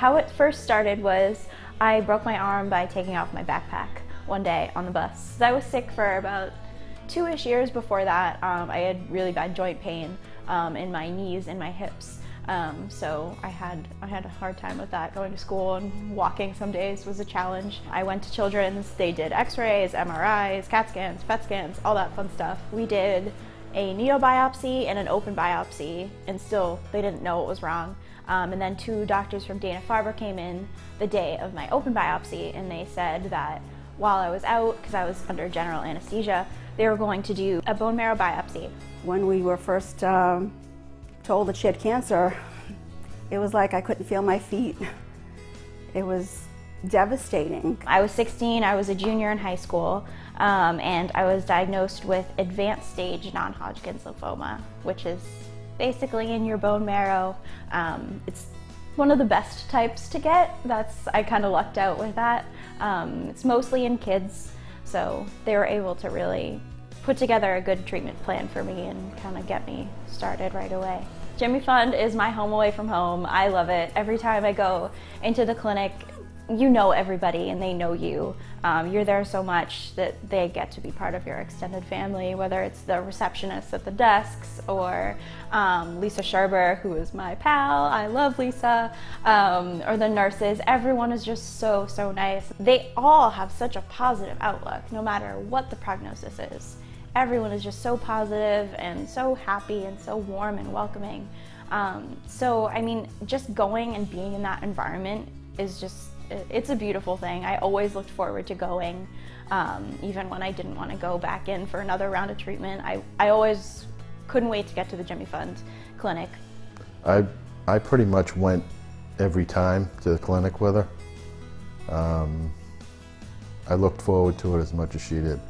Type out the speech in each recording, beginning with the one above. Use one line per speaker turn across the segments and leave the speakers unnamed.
How it first started was I broke my arm by taking off my backpack one day on the bus. I was sick for about 2-ish years before that. I had really bad joint pain in my knees and my hips. So I had a hard time with that. Going to school and walking some days was a challenge. I went to Children's. They did x-rays, MRIs, CAT scans, PET scans, all that fun stuff. We did a neobiopsy and an open biopsy, and still they didn't know what was wrong. And then 2 doctors from Dana-Farber came in the day of my open biopsy, and they said that while I was out, because I was under general anesthesia, they were going to do a bone marrow biopsy.
When we were first told that she had cancer, it was like I couldn't feel my feet. It was devastating.
I was 16, I was a junior in high school, and I was diagnosed with advanced stage non-Hodgkin lymphoma, which is basically in your bone marrow. It's one of the best types to get. I kind of lucked out with that. It's mostly in kids, so they were able to really put together a good treatment plan for me and kind of get me started right away. Jimmy Fund is my home away from home. I love it. Every time I go into the clinic, you know everybody and they know you. You're there so much that they get to be part of your extended family, whether it's the receptionists at the desks or Lisa Sherber, who is my pal. I love Lisa. Or the nurses. Everyone is just so nice. They all have such a positive outlook, no matter what the prognosis is. Everyone is just so positive and so happy and so warm and welcoming. So, I mean, just going and being in that environment is it's a beautiful thing. I always looked forward to going, even when I didn't want to go back in for another round of treatment. I always couldn't wait to get to the Jimmy Fund clinic.
I pretty much went every time to the clinic with her. I looked forward to it as much as she did,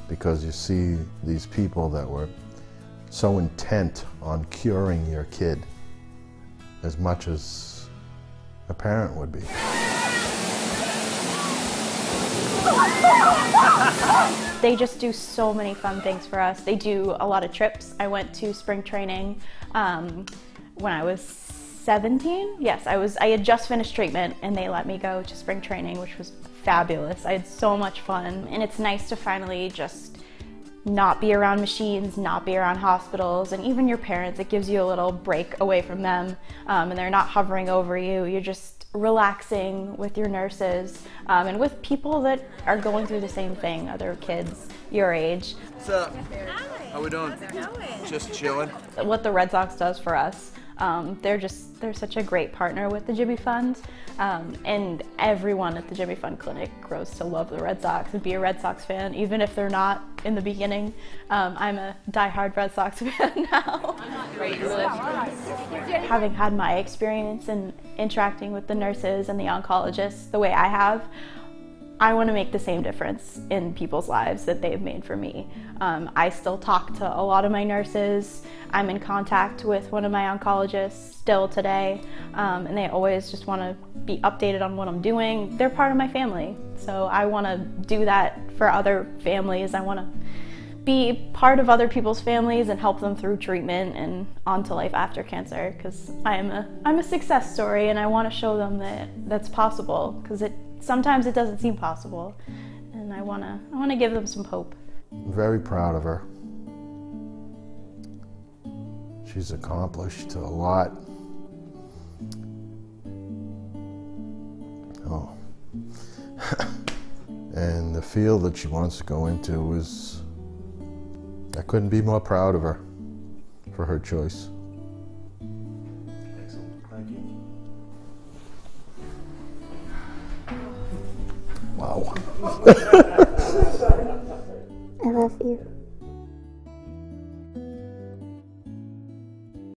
because you see these people that were so intent on curing your kid as much as a parent would be.
They just do so many fun things for us. They do a lot of trips. I went to spring training when I was 17. Yes, I had just finished treatment and they let me go to spring training, which was fabulous. I had so much fun, and it's nice to finally just not be around machines, not be around hospitals, and even your parents. It gives you a little break away from them, and they're not hovering over you. You're just relaxing with your nurses and with people that are going through the same thing, other kids your age.
What's up? How we doing? Just chilling.
What the Red Sox does for us, they're such a great partner with the Jimmy Fund, and everyone at the Jimmy Fund clinic grows to love the Red Sox and be a Red Sox fan, even if they're not in the beginning. I'm a diehard Red Sox fan now. Having had my experience in interacting with the nurses and the oncologists the way I have, I want to make the same difference in people's lives that they've made for me. I still talk to a lot of my nurses. I'm in contact with one of my oncologists still today, and they always just want to be updated on what I'm doing. They're part of my family, so I want to do that for other families. I want to be part of other people's families and help them through treatment and on to life after cancer, because I'm a success story, and I want to show them that that's possible, because sometimes it doesn't seem possible, and I want to give them some hope.
I'm very proud of her. She's accomplished a lot. Oh. And the field that she wants to go into I couldn't be more proud of her for her choice.
Excellent. Thank you.
Wow.